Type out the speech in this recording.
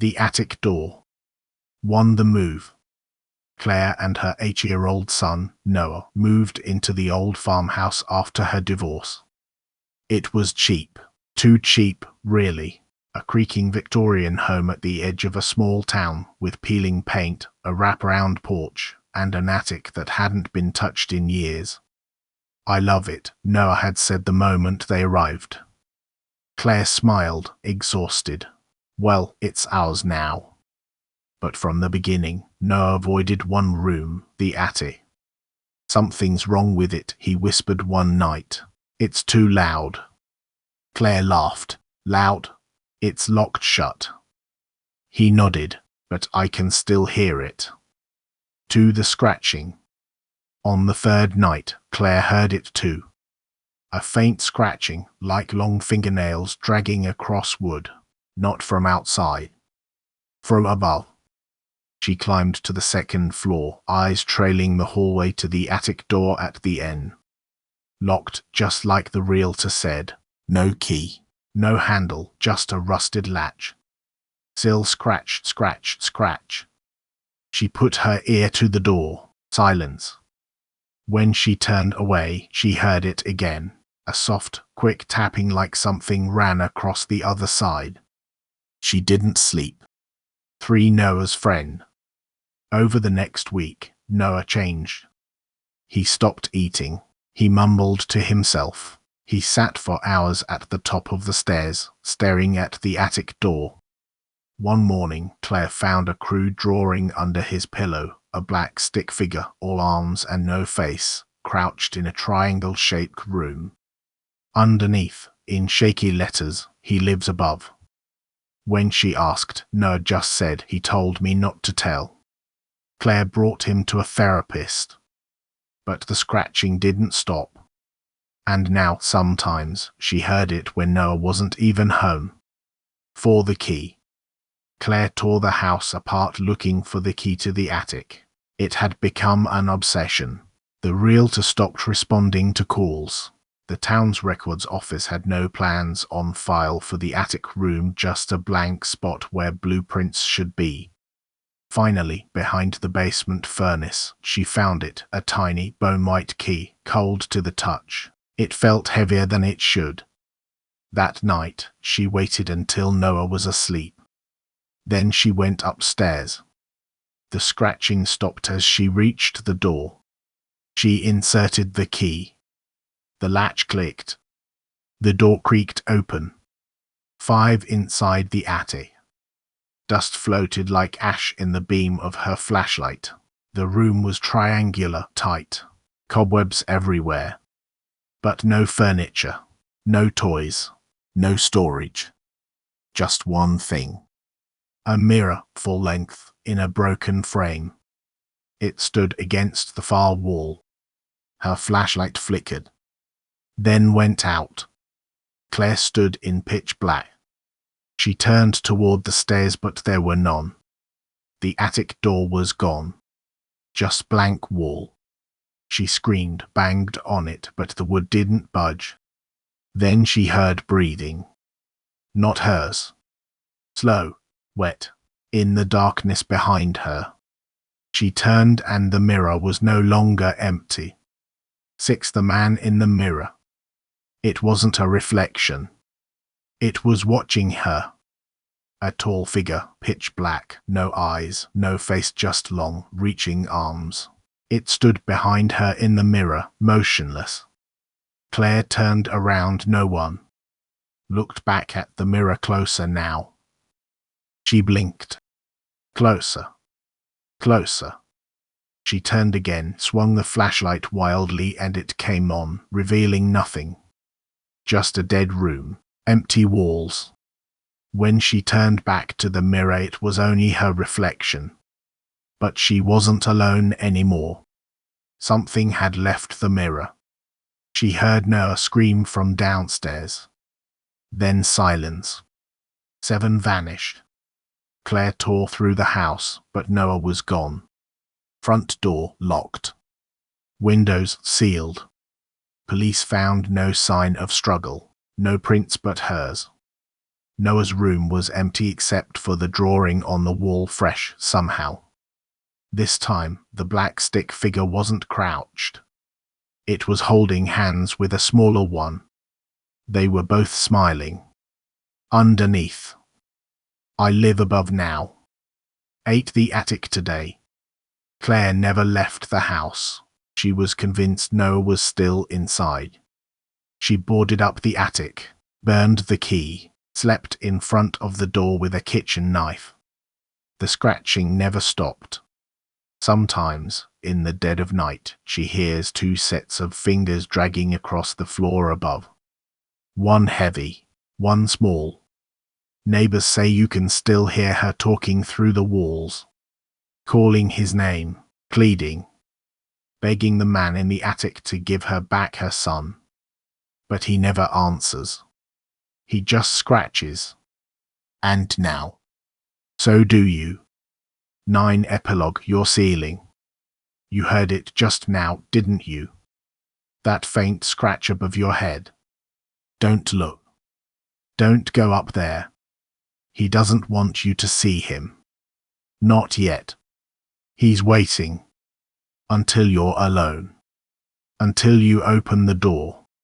The attic door. Won the move. Claire and her 8-year-old son, Noah, moved into the old farmhouse after her divorce. It was cheap. Too cheap, really. A creaking Victorian home at the edge of a small town with peeling paint, a wraparound porch, and an attic that hadn't been touched in years. "I love it," Noah had said the moment they arrived. Claire smiled, exhausted. "Well, it's ours now." But from the beginning, Noah avoided one room, the attic. "Something's wrong with it," he whispered one night. "It's too loud." Claire laughed. "Loud? It's locked shut." He nodded. "But I can still hear it." To the scratching. On the third night, Claire heard it too. A faint scratching, like long fingernails dragging across wood. Not from outside. From above. She climbed to the second floor, eyes trailing the hallway to the attic door at the end. Locked, just like the realtor said. No key. No handle, just a rusted latch. Still scratch, scratch, scratch. She put her ear to the door. Silence. When she turned away, she heard it again. A soft, quick tapping like something ran across the other side. She didn't sleep. 3. Noah's friend. Over the next week, Noah changed. He stopped eating. He mumbled to himself. He sat for hours at the top of the stairs, staring at the attic door. One morning, Claire found a crude drawing under his pillow, a black stick figure, all arms and no face, crouched in a triangle-shaped room. Underneath, in shaky letters, "He lives above." When she asked, Noah just said, "He told me not to tell." Claire brought him to a therapist. But the scratching didn't stop. And now, sometimes, she heard it when Noah wasn't even home. For the key. Claire tore the house apart looking for the key to the attic. It had become an obsession. The realtor stopped responding to calls. The town's records office had no plans on file for the attic room, just a blank spot where blueprints should be. Finally, behind the basement furnace, she found it, a tiny, bone-white key, cold to the touch. It felt heavier than it should. That night, she waited until Noah was asleep. Then she went upstairs. The scratching stopped as she reached the door. She inserted the key. The latch clicked. The door creaked open. 5 inside the attic. Dust floated like ash in the beam of her flashlight. The room was triangular, tight. Cobwebs everywhere. But no furniture, no toys, no storage. Just one thing. A mirror, full length, in a broken frame. It stood against the far wall. Her flashlight flickered. Then went out. Claire stood in pitch black. She turned toward the stairs, but there were none. The attic door was gone. Just blank wall. She screamed, banged on it, but the wood didn't budge. Then she heard breathing. Not hers. Slow, wet, in the darkness behind her. She turned and the mirror was no longer empty. 6. The man in the mirror. It wasn't a reflection. It was watching her. A tall figure, pitch black, no eyes, no face, just long, reaching arms. It stood behind her in the mirror, motionless. Claire turned around, no one. Looked back at the mirror, closer now. She blinked. Closer. Closer. She turned again, swung the flashlight wildly, and it came on, revealing nothing. Just a dead room, empty walls. When she turned back to the mirror, it was only her reflection. But she wasn't alone anymore. Something had left the mirror. She heard Noah scream from downstairs. Then silence. 7 vanished. Claire tore through the house, but Noah was gone. Front door locked. Windows sealed. Police found no sign of struggle, no prints but hers. Noah's room was empty except for the drawing on the wall, fresh somehow. This time, the black stick figure wasn't crouched. It was holding hands with a smaller one. They were both smiling. Underneath. I live above now. Ate the attic today. Claire never left the house. She was convinced Noah was still inside. She boarded up the attic, burned the key, slept in front of the door with a kitchen knife. The scratching never stopped. Sometimes, in the dead of night, she hears two sets of fingers dragging across the floor above. One heavy, one small. Neighbors say you can still hear her talking through the walls, calling his name, pleading, begging the man in the attic to give her back her son. But he never answers. He just scratches. And now. So do you. 9 Epilogue, your ceiling. You heard it just now, didn't you? That faint scratch above your head. Don't look. Don't go up there. He doesn't want you to see him. Not yet. He's waiting. Until you're alone. Until you open the door.